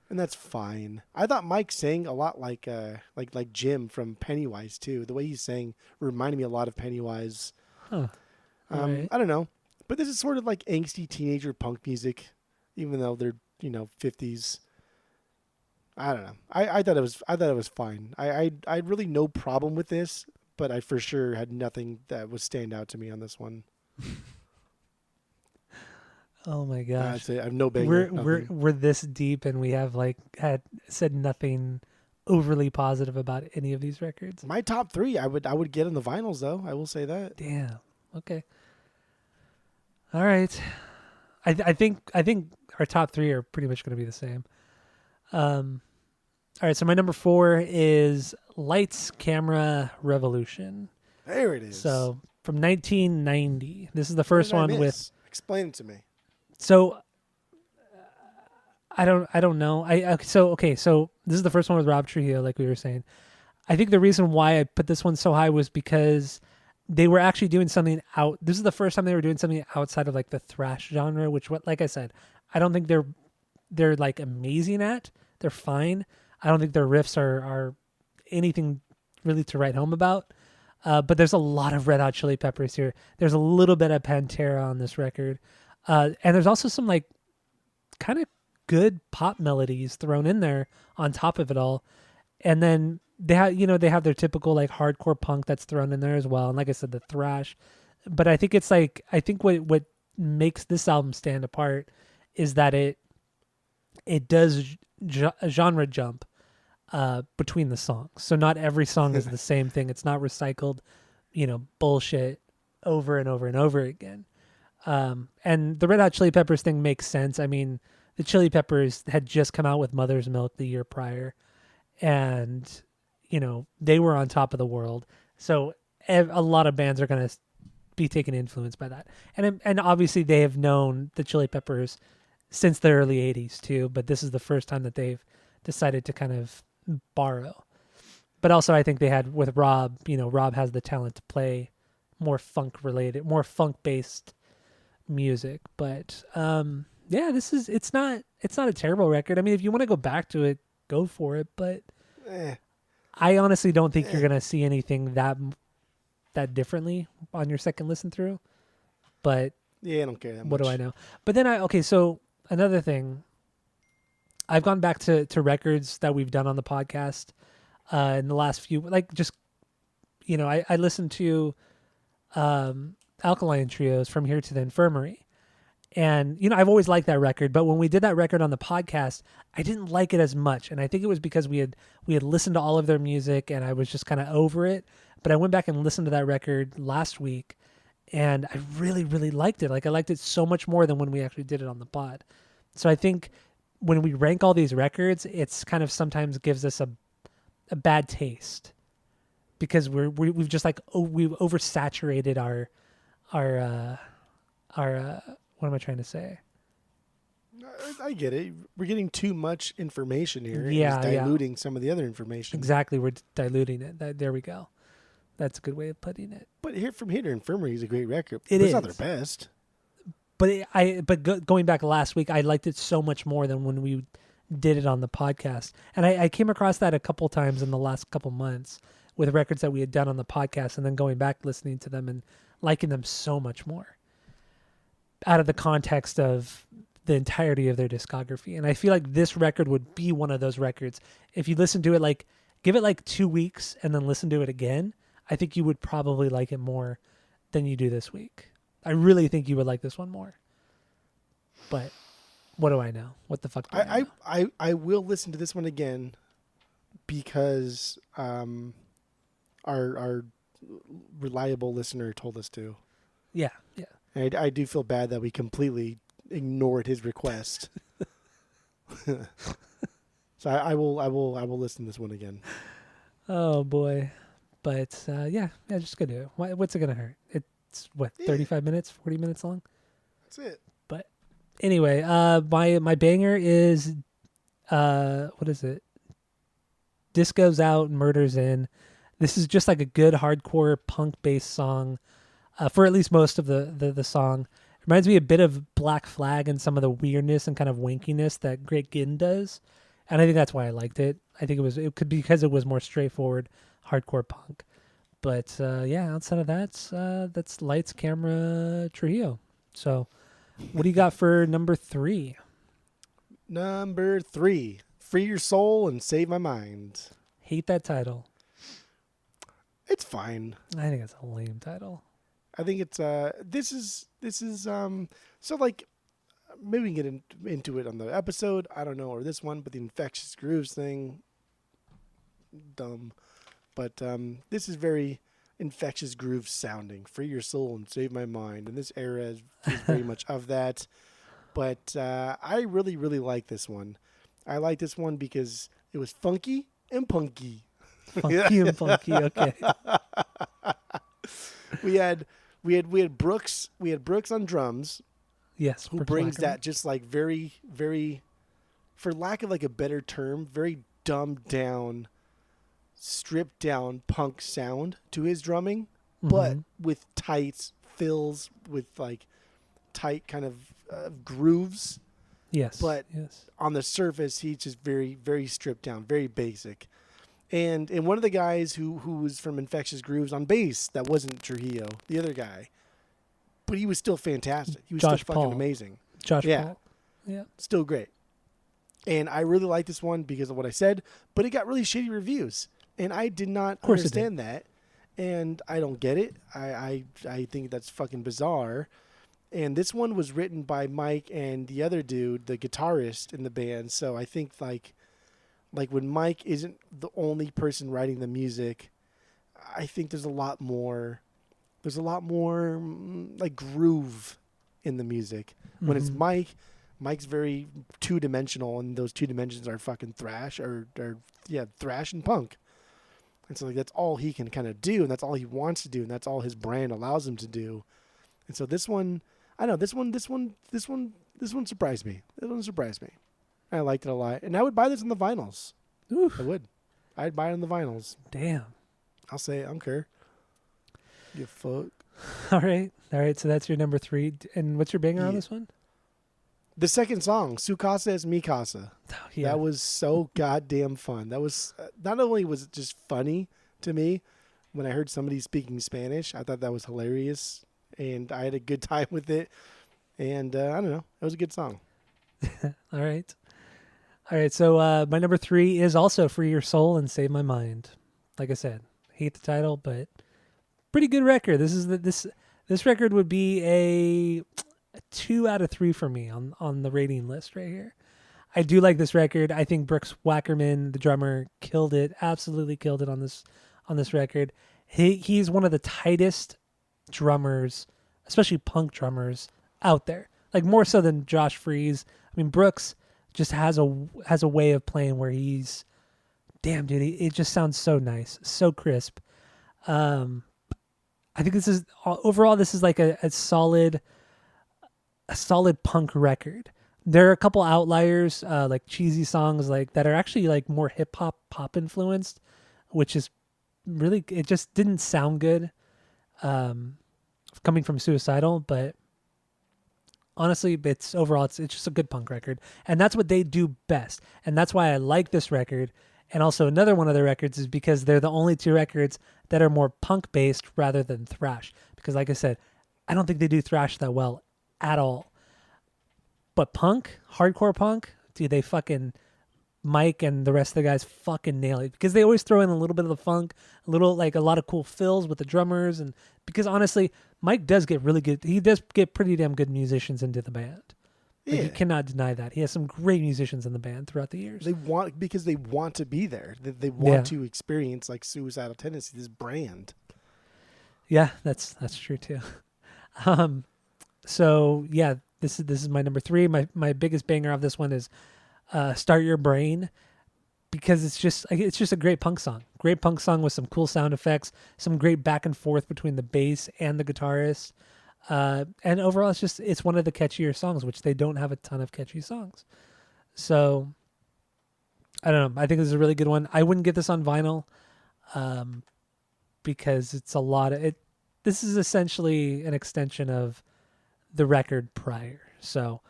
And that's fine. I thought Mike sang a lot like Jim from Pennywise too. The way he sang reminded me a lot of Pennywise.
Huh. Right.
I don't know, but this is sort of like angsty teenager punk music, even though they're 50s. I don't know. I thought it was fine. I had really no problem with this, but I for sure had nothing that would stand out to me on this one.
Oh my gosh.
I have no banger.
We're this deep and we have had said nothing overly positive about any of these records.
My top 3, I would get on the vinyls though. I will say that.
Damn. Okay. All right. I think our top 3 are pretty much going to be the same. All right. So my number 4 is Lights, Camera, Revolution.
There it is.
So from 1990. This is the first one with.
Explain it to me.
So I don't know. So this is the first one with Rob Trujillo, like we were saying. I think the reason why I put this one so high was because they were actually doing something out. This is the first time they were doing something outside of like the thrash genre, which like I said, I don't think they're like amazing at. They're fine. I don't think their riffs are anything really to write home about. But there's a lot of Red Hot Chili Peppers here. There's a little bit of Pantera on this record. And there's also some like kind of good pop melodies thrown in there on top of it all. And then they have their typical like hardcore punk that's thrown in there as well. And like I said, the thrash. But I think it's like, I think what makes this album stand apart is that it does genre jump between the songs. So not every song is the same thing. It's not recycled, bullshit over and over and over again. And the Red Hot Chili Peppers thing makes sense. I mean, the Chili Peppers had just come out with Mother's Milk the year prior, and they were on top of the world. So a lot of bands are going to be taken influence by that. And obviously they have known the Chili Peppers since the early 80s too, but this is the first time that they've decided to kind of borrow. But also I think they had with Rob, Rob has the talent to play more funk related, more funk based music. But yeah, it's not a terrible record. I mean, if you want to go back to it, go for it, but I honestly don't think you're going to see anything that differently on your second listen through. But
yeah, I don't care that much.
What do I know? But then so another thing, I've gone back to records that we've done on the podcast in the last few, like just, I listened to Alkaline Trios, From Here to the Infirmary. And, I've always liked that record, but when we did that record on the podcast, I didn't like it as much. And I think it was because we had listened to all of their music and I was just kind of over it. But I went back and listened to that record last week and I really, really liked it. Like I liked it so much more than when we actually did it on the pod. So I think when we rank all these records, it's kind of sometimes gives us a bad taste because we've just like, we've oversaturated our what am I trying to say?
I get it. We're getting too much information here.
Yeah,
it's diluting some of the other information.
Exactly, we're diluting it. There we go. That's a good way of putting it.
But From Here to Infirmary is a great record.
It's
not their best.
But going back last week, I liked it so much more than when we did it on the podcast. And I came across that a couple times in the last couple months with records that we had done on the podcast, and then going back listening to them and liking them so much more out of the context of the entirety of their discography. And I feel like this record would be one of those records. If you listen to it, give it 2 weeks and then listen to it again, I think you would probably like it more than you do this week. I really think you would like this one more. But What do I know? What the fuck do I know?
I will listen to this one again because our reliable listener told us to.
Yeah.
And I do feel bad that we completely ignored his request. So I will listen to this one again.
Oh boy. But just go do it. What's it gonna hurt? It's 35 minutes, 40 minutes long.
That's it.
But anyway, my banger is what is it? Disco's Out, Murder's In. This is just like a good hardcore punk based song for at least most of the song. It reminds me a bit of Black Flag and some of the weirdness and kind of wankiness that Great Gin does. And I think that's why I liked it. I think it could be because it was more straightforward hardcore punk. But outside of that, that's Lights, Camera, Trujillo. So what do you got for number 3?
Number 3, Free Your Soul and Save My Mind.
Hate that title.
It's fine.
I think it's a lame title.
I think it's this is so like maybe we can get into it on the episode, I don't know, or this one, but the Infectious Grooves thing, dumb. But this is very Infectious Grooves sounding. Free Your Soul and Save My Mind. And this era is very much of that. But I really, really like this one. I like this one because it was funky and punky.
Funky and punky, okay.
We had Brooks. We had Brooks on drums.
Yes,
who brings that just like very, very, for lack of like a better term, very dumbed down, stripped down punk sound to his drumming, but with tight fills, with like tight kind of grooves.
Yes.
But on the surface, he's just very, very stripped down, very basic. And one of the guys who was from Infectious Grooves on bass, that wasn't Trujillo, the other guy, but he was still fantastic. He was
Josh
still
Paul.
fucking amazing.
Josh Paul.
Yeah. Still great. And I really like this one because of what I said, but it got really shitty reviews. And I did not understand that. And I don't get it. I think that's fucking bizarre. And this one was written by Mike and the other dude, the guitarist in the band. So I think like when Mike isn't the only person writing the music, I think there's a lot more like groove in the music. When it's Mike's very two-dimensional, and those two dimensions are fucking thrash thrash and punk. And so like that's all he can kind of do, and that's all he wants to do, and that's all his brand allows him to do. And so this one, I know this one surprised me. This one surprised me. I liked it a lot, and I would buy this on the vinyls.
Oof.
I would. I'd buy it on the vinyls.
Damn.
I'll say it. I don't care. Give a fuck.
All right. So that's your number 3. And what's your banger on this one?
The second song, Su Casa es mi casa.
Oh, yeah.
That was so goddamn fun. That was not only was it just funny to me when I heard somebody speaking Spanish. I thought that was hilarious, and I had a good time with it. And I don't know, it was a good song.
All right. So my number 3 is also Free Your Soul and Save My Mind. Like I said, hate the title, but pretty good record. This record would be a 2 out of 3 for me on the rating list right here. I do like this record. I think Brooks Wackerman, the drummer, killed it. Absolutely killed it on this record. He's one of the tightest drummers, especially punk drummers, out there. Like more so than Josh Freese. I mean, Brooks just has a way of playing where he's, damn dude, it just sounds so nice, so crisp. I think this is like a solid punk record. There are a couple outliers, like cheesy songs like that are actually like more hip hop pop influenced, which is really, it just didn't sound good, coming from Suicidal, but honestly, it's just a good punk record, and that's what they do best, and that's why I like this record. And also another one of their records is because they're the only 2 records that are more punk based rather than thrash. Because like I said, I don't think they do thrash that well at all. But punk, hardcore punk, dude, they fucking, Mike and the rest of the guys fucking nail it, because they always throw in a little bit of the funk, a lot of cool fills with the drummers. And because honestly, Mike does get really good. He does get pretty damn good musicians into the band. Like,
Yeah.
you cannot deny that. He has some great musicians in the band throughout the years.
Because they want to be there. They
Yeah.
want to experience like Suicidal Tendencies, this brand.
Yeah, that's true too. So yeah, this is my number 3. My biggest banger of this one is "Start Your Brain," because it's just a great punk song. Great punk song with some cool sound effects, some great back and forth between the bass and the guitarist. And overall, it's one of the catchier songs, which they don't have a ton of catchy songs. So I don't know. I think this is a really good one. I wouldn't get this on vinyl, because it's a lot of it. This is essentially an extension of the record prior. So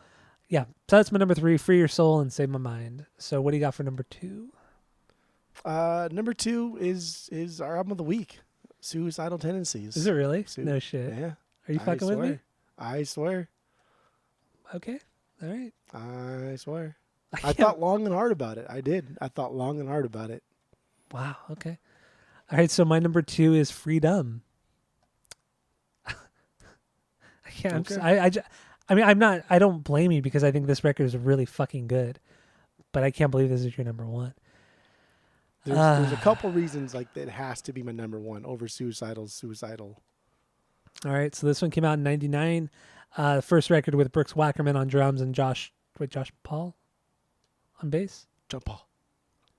yeah, so that's my number 3, "Free Your Soul" and "Save My Mind." So what do you got for number 2?
Number 2 is our album of the week, Suicidal Tendencies.
Is it really? No shit.
Yeah.
Are you fucking with me?
I swear.
Okay. All right.
I swear. I
can't-
thought long and hard about it. I did. I thought long and hard about it.
Wow. Okay. All right. So my number 2 is "Freedom." I can't.
Okay.
I mean, I don't blame you, because I think this record is really fucking good, but I can't believe this is your number 1.
There's a couple reasons like that it has to be my number 1 over Suicidal.
All right. So this one came out in '99. The first record with Brooks Wackerman on drums and Josh Paul on bass.
John Paul.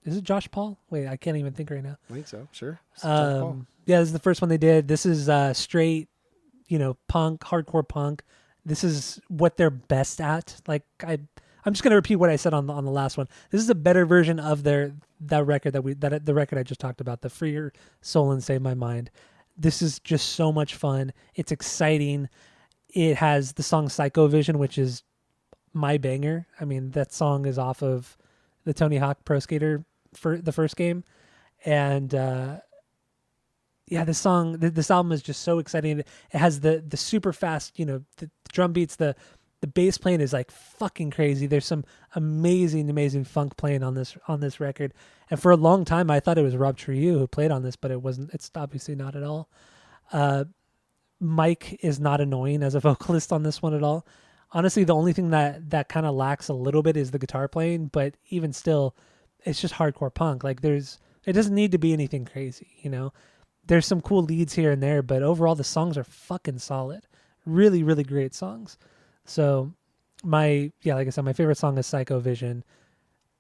Is it Josh Paul? Wait, I can't even think right now.
I think so. Sure. It's John Paul.
Yeah, this is the first one they did. This is straight, punk, hardcore punk. This is what they're best at. Like I'm just gonna repeat what I said on the last one. This is a better version of the record the record I just talked about, the "Free Your Soul and Save My Mind." This is just so much fun. It's exciting. It has the song "Psycho Vision," which is my banger. I mean, that song is off of the Tony Hawk Pro Skater for the first game, and yeah, this album is just so exciting. It has the super fast, the drum beats, the bass playing is like fucking crazy. There's some amazing funk playing on this record. And for a long time, I thought it was Rob Trujillo who played on this, but it wasn't. It's obviously not at all. Mike is not annoying as a vocalist on this one at all. Honestly, the only thing that kind of lacks a little bit is the guitar playing, but even still, it's just hardcore punk. Like it doesn't need to be anything crazy, There's some cool leads here and there, but overall the songs are fucking solid. Really, really great songs. So like I said, my favorite song is "Psycho Vision,"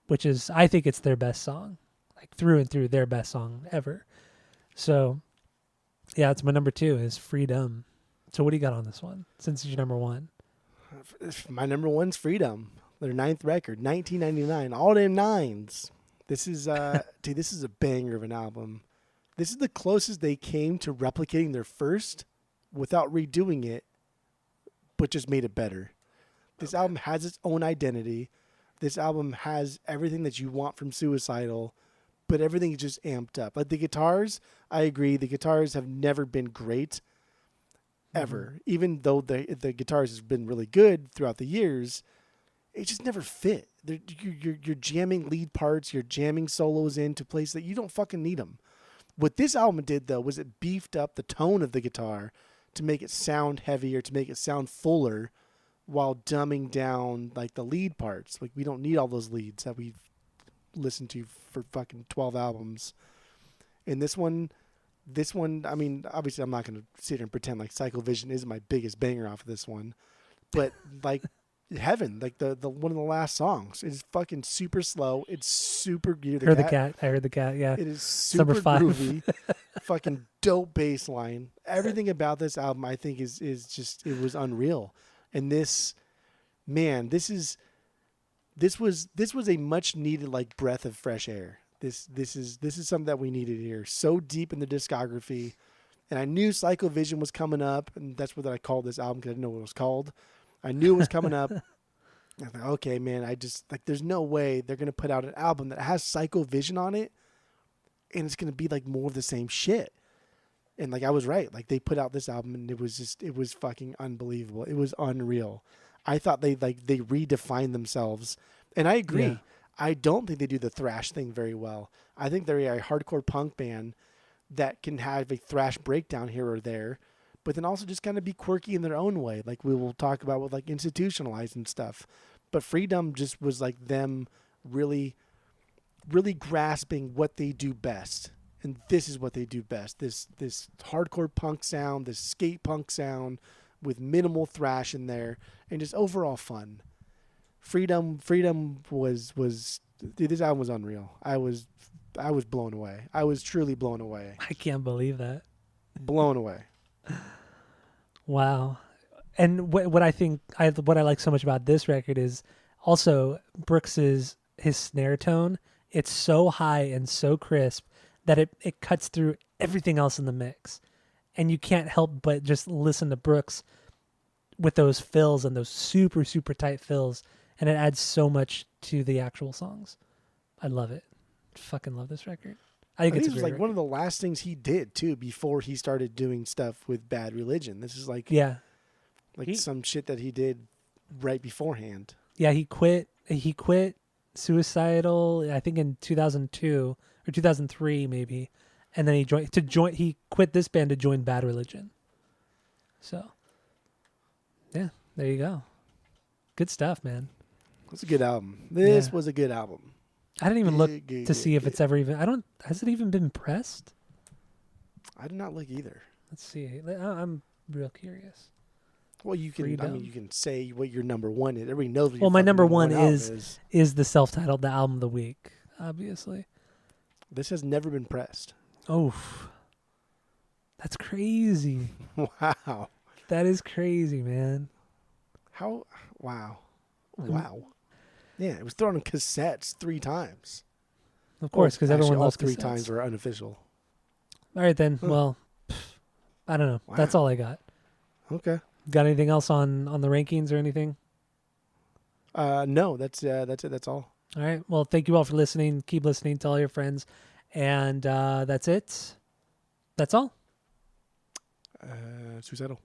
which is, I think it's their best song, like through and through, their best song ever. So yeah, it's my number 2 is "Freedom." So what do you got on this one, since it's your number 1?
My number 1's "Freedom," their 9th record, 1999, all them 9s. This is dude, this is a banger of an album. This is the closest they came to replicating their first without redoing it, but just made it better. This album has its own identity. This album has everything that you want from Suicidal, but everything is just amped up. Like the guitars, I agree, the guitars have never been great, ever. Even though the guitars has been really good throughout the years, it just never fit. You're jamming lead parts, you're jamming solos into places that you don't fucking need them. What this album did, though, was it beefed up the tone of the guitar to make it sound heavier, to make it sound fuller, while dumbing down like the lead parts. Like we don't need all those leads that we've listened to for fucking 12 albums. And this one, I mean, obviously I'm not going to sit here and pretend like "Psycho Vision" is my biggest banger off of this one, but like Heaven, like the one of the last songs, is fucking super slow. It's super. I
heard the cat. Yeah,
it is super groovy. Fucking dope bass line. Everything about this album, I think, is just, it was unreal. And this was a much needed like breath of fresh air. This is something that we needed here. So deep in the discography, and I knew "Psycho Vision" was coming up, and that's what I called this album, because I didn't know what it was called. I knew it was coming up. I thought, okay, man, there's no way they're going to put out an album that has "Psycho Vision" on it, and it's going to be like more of the same shit. And like I was right. Like they put out this album, and it was fucking unbelievable. It was unreal. I thought they redefined themselves. And I agree. Yeah. I don't think they do the thrash thing very well. I think they're a hardcore punk band that can have a thrash breakdown here or there, but then also just kind of be quirky in their own way, like we will talk about with like Institutionalized and stuff. But Freedom just was like them really, really grasping what they do best. And this is what they do best. This hardcore punk sound, this skate punk sound with minimal thrash in there, and just overall fun. Freedom was dude, this album was unreal. I was blown away. I was truly blown away.
I can't believe that.
Blown away.
Wow. And what I think what I like so much about this record is also Brooks's his snare tone. It's so high and so crisp that it cuts through everything else in the mix. And you can't help but just listen to Brooks with those fills and those super, super tight fills. And it adds so much to the actual songs. I love it. Fucking love this record. I think
this
it's
was like one of the last things he did too before he started doing stuff with Bad Religion. This is like some shit that he did right beforehand.
Yeah, he quit Suicidal, I think in 2002 or 2003 maybe, and then he quit this band to join Bad Religion. So, yeah, there you go. Good stuff, man.
It's a good album. This was a good album.
I didn't even look to see if it's ever even. Has it even been pressed?
I did not look either.
Let's see. I'm real curious.
Well, you can. Freedom. I mean, you can say what your number one is. Everybody knows. What
well, my number one
is
the self-titled, the album of the week. Obviously,
this has never been pressed.
Oh, that's crazy!
Wow,
that is crazy, man.
How? Wow. Yeah, it was thrown on cassettes 3 times.
Of course, because everyone loves
all 3
cassettes.
times were unofficial.
All right, then. Well, I don't know. Wow. That's all I got.
Okay.
Got anything else on the rankings or anything?
No, that's it. That's all.
All right. Well, thank you all for listening. Keep listening. Tell all your friends. And that's it. That's all.
Suicidal.